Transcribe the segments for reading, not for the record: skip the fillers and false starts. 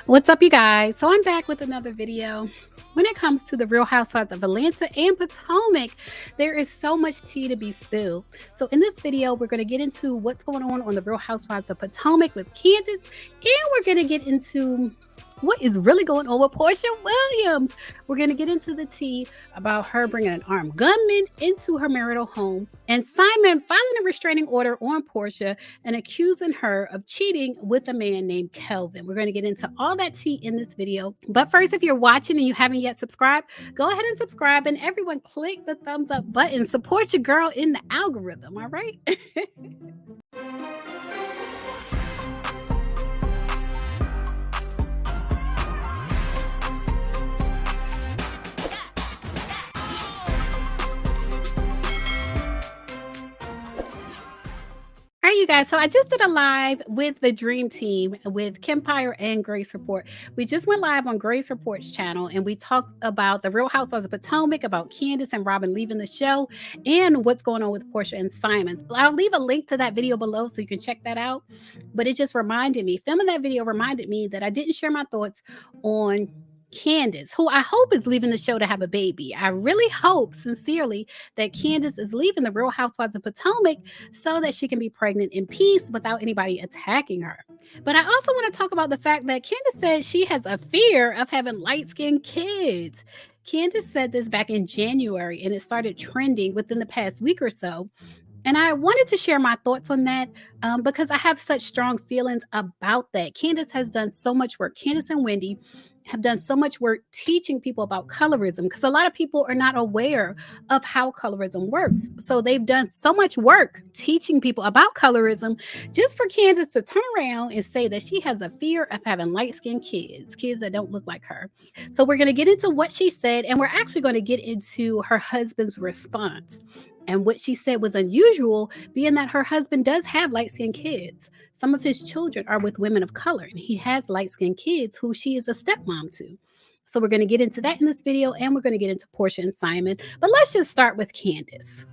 What's up, you guys? So I'm back with another video. When it comes to the Real Housewives of Atlanta and Potomac, there is so much tea to be spilled. So in this video, we're going to get into what's going on the Real Housewives of Potomac with Candiace, and we're going to get into what is really going on with Porsha Williams. We're going to get into the tea about her bringing an armed gunman into her marital home, and Simon filing a restraining order on Porsha and accusing her of cheating with a man named Kelvin. We're going to get into all that tea in this video. But first, if you're watching and you haven't yet subscribed, go ahead and subscribe, and everyone click the thumbs up button. Support your girl in the algorithm, all right? All right, you guys. So I just did a live with the Dream Team with Kempire and Grace Report. We just went live on Grace Report's channel, and we talked about the Real Housewives of Potomac, about Candiace and Robin leaving the show, and what's going on with Porsha and Simon. I'll leave a link to that video below so you can check that out. But it just reminded me, filming that video reminded me that I didn't share my thoughts on Candiace, who I hope is leaving the show to have a baby. I really hope sincerely that Candiace is leaving the Real Housewives of Potomac so that she can be pregnant in peace without anybody attacking her. But I also want to talk about the fact that Candiace said she has a fear of having light-skinned kids. Candiace said this back in January, and it started trending within the past week or so. And I wanted to share my thoughts on that because I have such strong feelings about that. Candiace has done so much work. Candiace and Wendy have done so much work teaching people about colorism, because a lot of people are not aware of how colorism works. So they've done so much work teaching people about colorism just for Candiace to turn around and say that she has a fear of having light-skinned kids that don't look like her. So we're going to get into what she said, and we're actually going to get into her husband's response. And what she said was unusual, being that her husband does have light-skinned kids. Some of his children are with women of color, and he has light-skinned kids who she is a stepmom to. So we're going to get into that in this video, and we're going to get into Porsha and Simon. But let's just start with Candiace.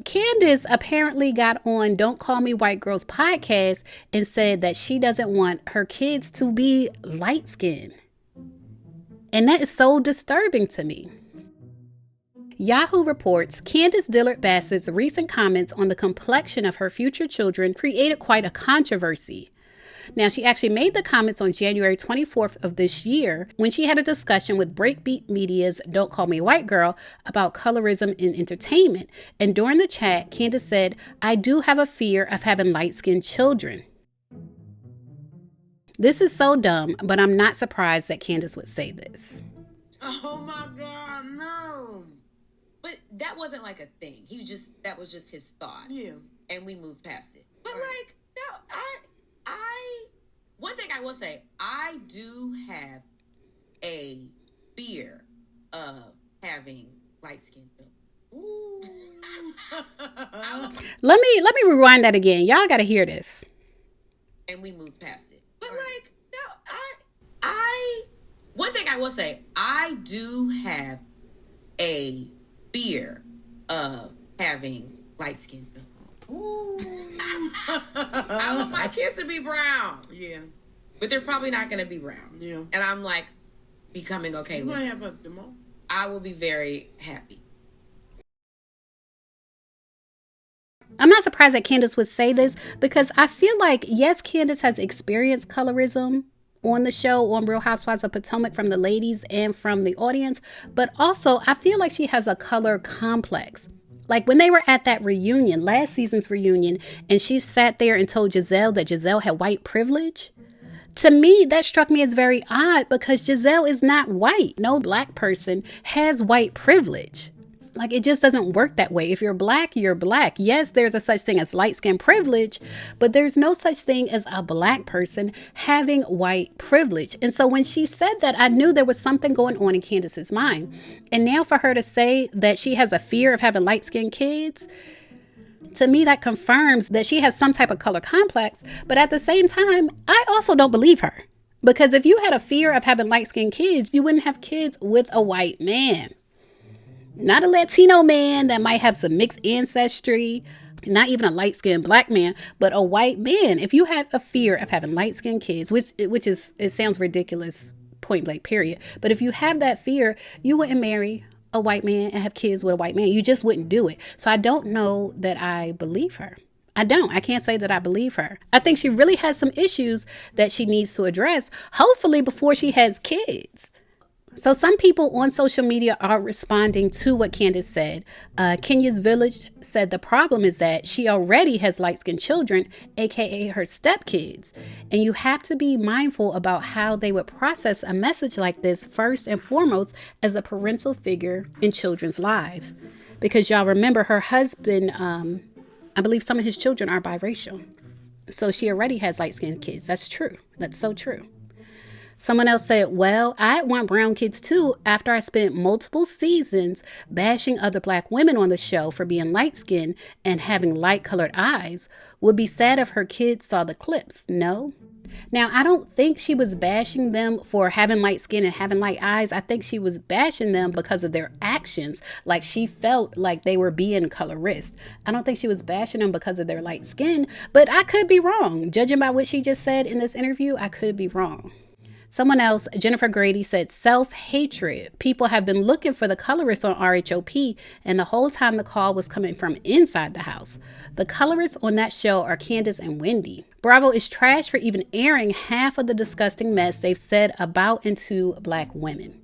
Candiace apparently got on Don't Call Me White Girls podcast and said that she doesn't want her kids to be light-skinned. And that is so disturbing to me. Yahoo reports Candiace Dillard Bassett's recent comments on the complexion of her future children created quite a controversy. Now, she actually made the comments on January 24th of this year when she had a discussion with Breakbeat Media's Don't Call Me White Girl about colorism in entertainment. And during the chat, Candiace said, "I do have a fear of having light-skinned children." This is so dumb, but I'm not surprised that Candiace would say this. Oh my God, no. But that wasn't like a thing. That was just his thought. Yeah. And we moved past it. But like, no, one thing I will say, I do have a fear of having light skin. Ooh. Let me rewind that again. Y'all got to hear this. And we moved past it. But like, no, one thing I will say, I do have a fear of having light skin. Ooh. I want my kids to be brown. Yeah. But they're probably not going to be brown. Yeah. And I'm like becoming okay with it. I will be very happy. I'm not surprised that Candiace would say this, because I feel like, yes, Candiace has experienced colorism on the show, on Real Housewives of Potomac, from the ladies and from the audience. But also, I feel like she has a color complex. Like when they were at that reunion, last season's reunion, and she sat there and told Giselle that Giselle had white privilege. To me, that struck me as very odd, because Giselle is not white. No black person has white privilege. Like, it just doesn't work that way. If you're black, you're black. Yes, there's a such thing as light skin privilege, but there's no such thing as a black person having white privilege. And so when she said that, I knew there was something going on in Candiace's mind. And now for her to say that she has a fear of having light skinned kids, to me, that confirms that she has some type of color complex. But at the same time, I also don't believe her. Because if you had a fear of having light skinned kids, you wouldn't have kids with a white man. Not a Latino man that might have some mixed ancestry, not even a light-skinned black man, but a white man. If you have a fear of having light-skinned kids, which is, it sounds ridiculous, point blank, period. But if you have that fear, you wouldn't marry a white man and have kids with a white man. You just wouldn't do it. So I don't know that I believe her. I don't. I can't say that I believe her. I think she really has some issues that she needs to address, hopefully before she has kids. So some people on social media are responding to what Candiace said. Kenya's Village said the problem is that she already has light-skinned children, aka her stepkids. And you have to be mindful about how they would process a message like this first and foremost as a parental figure in children's lives. Because y'all remember her husband, I believe some of his children are biracial. So she already has light-skinned kids. That's true. That's so true. Someone else said, well, I want brown kids too after I spent multiple seasons bashing other black women on the show for being light-skinned and having light-colored eyes. Would be sad if her kids saw the clips. No. Now, I don't think she was bashing them for having light skin and having light eyes. I think she was bashing them because of their actions. Like she felt like they were being colorist. I don't think she was bashing them because of their light skin, but I could be wrong. Judging by what she just said in this interview, I could be wrong. Someone else, Jennifer Grady, said self-hatred. People have been looking for the colorist on RHOP, and the whole time the call was coming from inside the house. The colorists on that show are Candiace and Wendy. Bravo is trash for even airing half of the disgusting mess they've said about and to black women.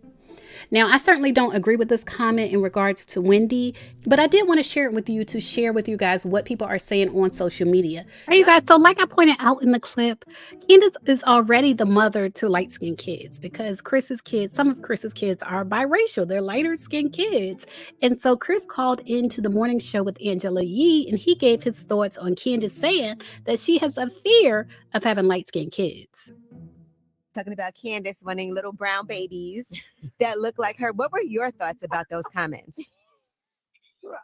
Now, I certainly don't agree with this comment in regards to Wendy, but I did want to share it with you to share with you guys what people are saying on social media. All right, you guys, so like I pointed out in the clip, Candiace is already the mother to light-skinned kids because Chris's kids, some of Chris's kids are biracial. They're lighter-skinned kids. And so Chris called into the morning show with Angela Yee, and he gave his thoughts on Candiace saying that she has a fear of having light-skinned kids. Talking about Candiace wanting little brown babies that look like her. What were your thoughts about those comments?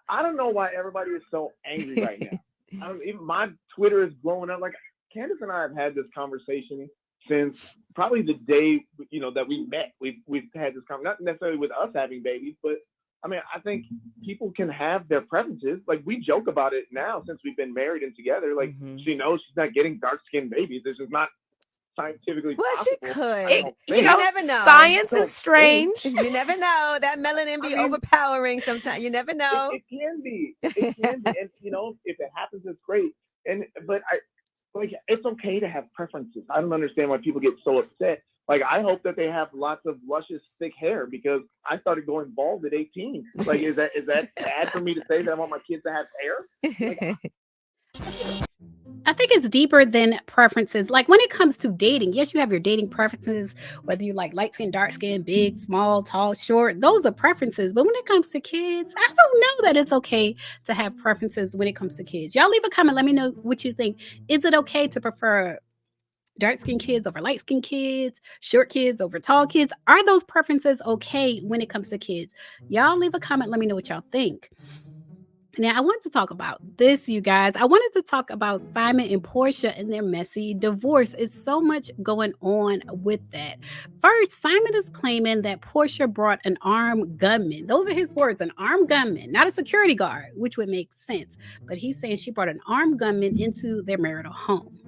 I don't know why everybody is so angry right now. Even my Twitter is blowing up. Like Candiace and I have had this conversation since probably the day that we met. We've had this conversation, not necessarily with us having babies, but I mean, I think people can have their preferences. Like we joke about it now since we've been married and together. Like she knows she's not getting dark-skinned babies. This is not scientifically possible. She could. You never know. Science is strange. You never know. That melanin be overpowering sometimes. You never know. It can be. It can be. And if it happens, it's great. But it's okay to have preferences. I don't understand why people get so upset. Like I hope that they have lots of luscious, thick hair because I started going bald at 18. Like is that bad for me to say that I want my kids to have hair? I think it's deeper than preferences. Like when it comes to dating, yes, you have your dating preferences, whether you like light skin, dark skin, big, small, tall, short, those are preferences. But when it comes to kids, I don't know that it's okay to have preferences when it comes to kids. Y'all leave a comment. Let me know what you think. Is it okay to prefer dark skinned kids over light skinned kids, short kids over tall kids? Are those preferences okay when it comes to kids? Y'all leave a comment. Let me know what y'all think. Now, I wanted to talk about this, you guys. I wanted to talk about Simon and Porsha and their messy divorce. It's so much going on with that. First, Simon is claiming that Porsha brought an armed gunman. Those are his words, an armed gunman, not a security guard, which would make sense. But he's saying she brought an armed gunman into their marital home.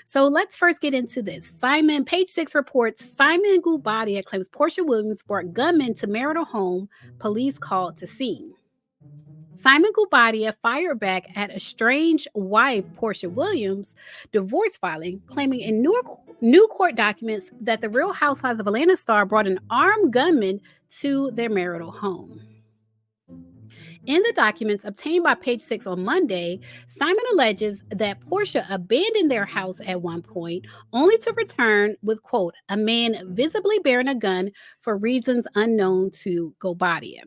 So let's first get into this. Simon, Page 6 reports, Simon Guobadia claims Porsha Williams brought gunmen to marital home. Police called to scene. Simon Guobadia fired back at estranged wife Porsha Williams' divorce filing, claiming in new court documents that the Real Housewives of Atlanta star brought an armed gunman to their marital home. In the documents obtained by Page 6 on Monday, Simon alleges that Porsha abandoned their house at one point, only to return with, quote, a man visibly bearing a gun for reasons unknown to Guobadia.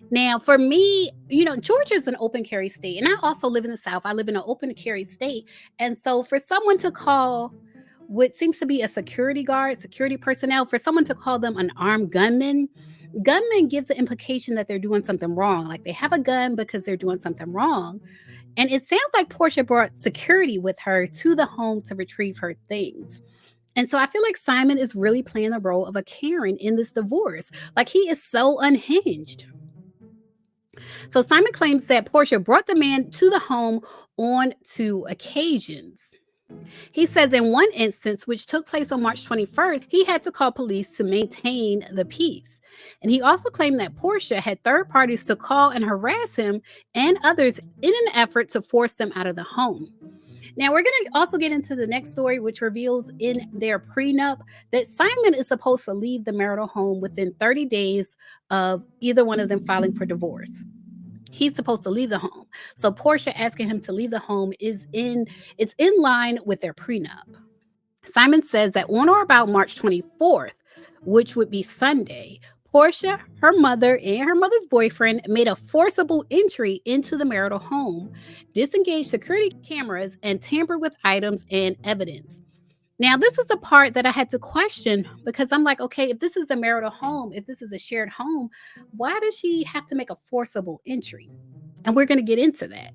Now, for me, Georgia is an open carry state, and I also live in the South. I live in an open carry state. And so for someone to call what seems to be a security guard, security personnel, for someone to call them an armed gunman gives the implication that they're doing something wrong. Like they have a gun because they're doing something wrong. And it sounds like Porsha brought security with her to the home to retrieve her things. And so I feel like Simon is really playing the role of a Karen in this divorce. Like he is so unhinged. So Simon claims that Porsha brought the man to the home on 2 occasions. He says in one instance, which took place on March 21st, he had to call police to maintain the peace. And he also claimed that Porsha had third parties to call and harass him and others in an effort to force them out of the home. Now, we're going to also get into the next story, which reveals in their prenup that Simon is supposed to leave the marital home within 30 days of either one of them filing for divorce. He's supposed to leave the home. So Porsha asking him to leave the home it's in line with their prenup. Simon says that on or about March 24th, which would be Sunday, Porsha, her mother, and her mother's boyfriend made a forcible entry into the marital home, disengaged security cameras, and tampered with items and evidence. Now, this is the part that I had to question because I'm like, okay, if this is a marital home, if this is a shared home, why does she have to make a forcible entry? And we're going to get into that.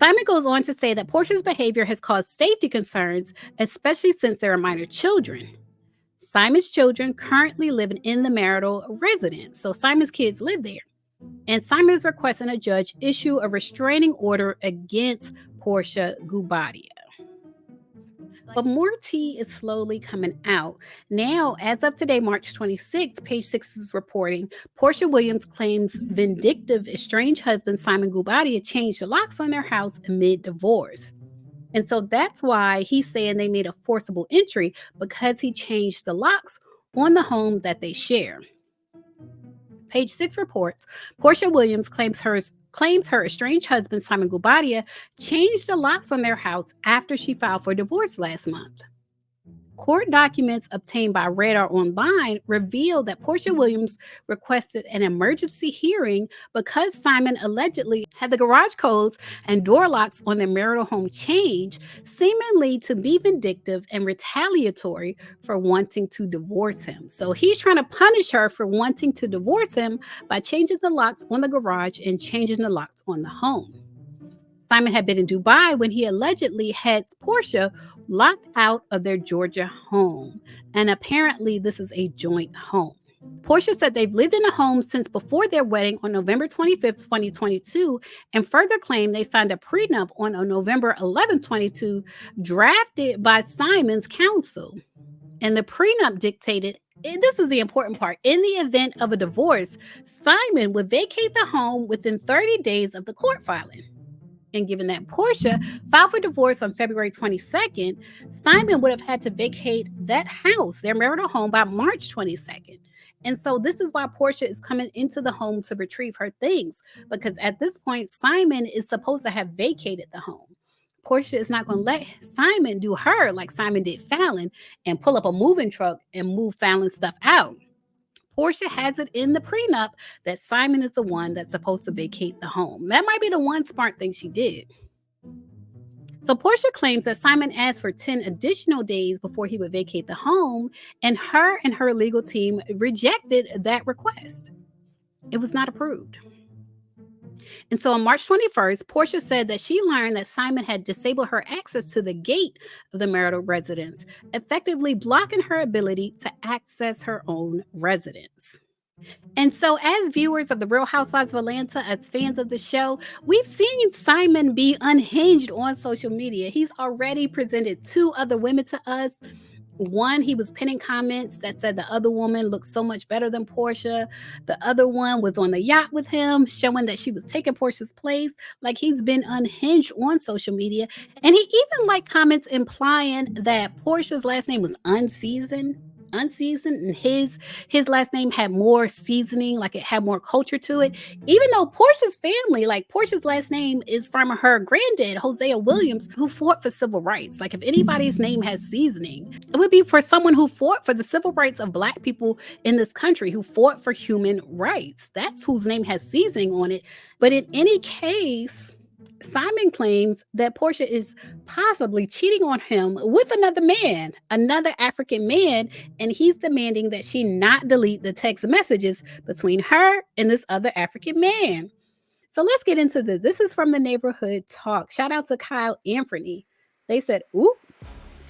Simon goes on to say that Porsha's behavior has caused safety concerns, especially since there are minor children. Simon's children currently live in the marital residence, so Simon's kids live there. And Simon is requesting a judge issue a restraining order against Porsha Guobadia. But more tea is slowly coming out. Now, as of today, March 26th, Page 6 is reporting, Porsha Williams claims vindictive estranged husband Simon Guobadia changed the locks on their house amid divorce. And so that's why he's saying they made a forcible entry because he changed the locks on the home that they share. Page 6 reports, Porsha Williams claims her estranged husband, Simon Guobadia, changed the locks on their house after she filed for divorce last month. Court documents obtained by Radar Online reveal that Porsha Williams requested an emergency hearing because Simon allegedly had the garage codes and door locks on their marital home changed, seemingly to be vindictive and retaliatory for wanting to divorce him. So he's trying to punish her for wanting to divorce him by changing the locks on the garage and changing the locks on the home. Simon had been in Dubai when he allegedly had Porsha locked out of their Georgia home. And apparently this is a joint home. Porsha said they've lived in the home since before their wedding on November 25th, 2022, and further claimed they signed a prenup on November 11th, 2022, drafted by Simon's counsel. And the prenup dictated, and this is the important part, in the event of a divorce, Simon would vacate the home within 30 days of the court filing. And given that Porsha filed for divorce on February 22nd, Simon would have had to vacate that house, their marital home, by March 22nd. And so this is why Porsha is coming into the home to retrieve her things, because at this point, Simon is supposed to have vacated the home. Porsha is not going to let Simon do her like Simon did Fallon and pull up a moving truck and move Fallon's stuff out. Porsha has it in the prenup that Simon is the one that's supposed to vacate the home. That might be the one smart thing she did. So Porsha claims that Simon asked for 10 additional days before he would vacate the home, and her legal team rejected that request. It was not approved. And so on March 21st, Porsha said that she learned that Simon had disabled her access to the gate of the marital residence, effectively blocking her ability to access her own residence. And so as viewers of The Real Housewives of Atlanta, as fans of the show, we've seen Simon be unhinged on social media. He's already presented 2 other women to us. One, he was pinning comments that said the other woman looked so much better than Porsha. The other one was on the yacht with him, showing that she was taking Porsha's place. Like, he's been unhinged on social media. And he even liked comments implying that Porsha's last name was unseasoned, and his last name had more seasoning, like it had more culture to it, even though Porsha's family, like Porsha's last name is from her granddad, Hosea Williams, who fought for civil rights. Like, if anybody's name has seasoning, it would be for someone who fought for the civil rights of Black people in this country, who fought for human rights. That's whose name has seasoning on it. But in any case, Simon claims that Porsha is possibly cheating on him with another man, another African man, and he's demanding that she not delete the text messages between her and this other African man. So let's get into this. This is from the Neighborhood Talk. Shout out to Kyle Anthony. They said, ooh,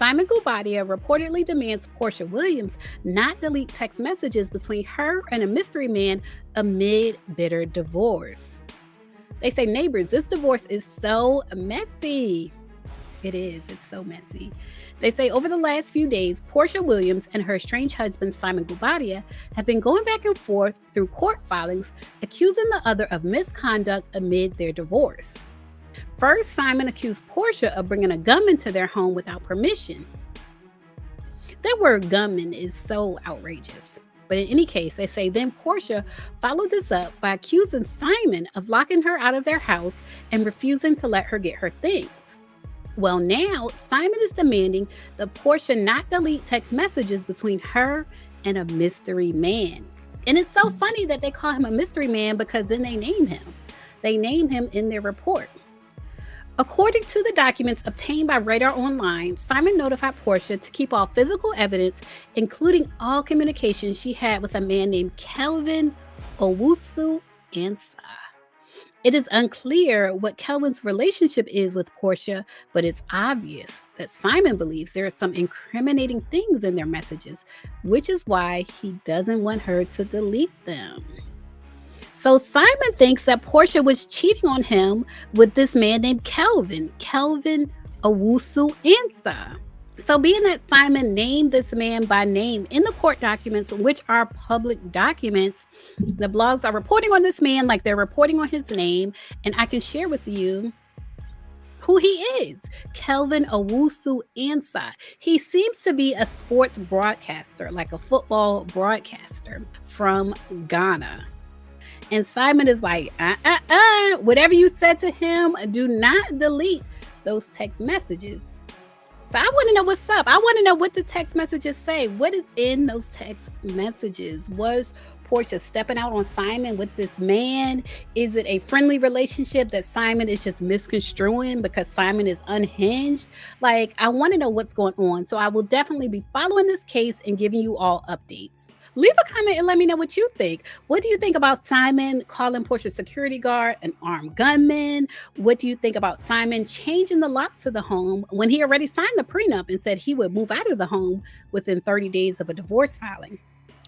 Simon Guobadia reportedly demands Porsha Williams not delete text messages between her and a mystery man amid bitter divorce. They say, neighbors, this divorce is so messy. It is. It's so messy. They say over the last few days, Porsha Williams and her estranged husband, Simon Guobadia, have been going back and forth through court filings, accusing the other of misconduct amid their divorce. First, Simon accused Porsha of bringing a gunman to their home without permission. That word gunman is so outrageous. But in any case, they say then Porsha followed this up by accusing Simon of locking her out of their house and refusing to let her get her things. Well, now Simon is demanding that Porsha not delete text messages between her and a mystery man. And it's so funny that they call him a mystery man because then they name him. They name him in their report. According to the documents obtained by Radar Online, Simon notified Porsha to keep all physical evidence, including all communications she had with a man named Kelvin Owusu Ansah. It is unclear what Kelvin's relationship is with Porsha, but it's obvious that Simon believes there are some incriminating things in their messages, which is why he doesn't want her to delete them. So Simon thinks that Porsha was cheating on him with this man named Kelvin Owusu Ansah. So being that Simon named this man by name in the court documents, which are public documents, the blogs are reporting on this man like they're reporting on his name. And I can share with you who he is, Kelvin Owusu Ansah. He seems to be a sports broadcaster, like a football broadcaster from Ghana. And Simon is like, whatever you said to him, do not delete those text messages. So I want to know what's up. I want to know what the text messages say. What is in those text messages? Was Porsha stepping out on Simon with this man? Is it a friendly relationship that Simon is just misconstruing because Simon is unhinged? Like, I want to know what's going on. So I will definitely be following this case and giving you all updates. Leave a comment and let me know what you think. What do you think about Simon calling Porsha's security guard an armed gunman? What do you think about Simon changing the locks to the home when he already signed the prenup and said he would move out of the home within 30 days of a divorce filing?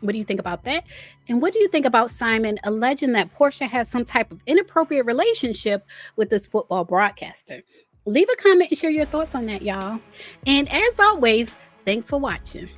What do you think about that? And what do you think about Simon alleging that Porsha has some type of inappropriate relationship with this football broadcaster? Leave a comment and share your thoughts on that, y'all. And as always, thanks for watching.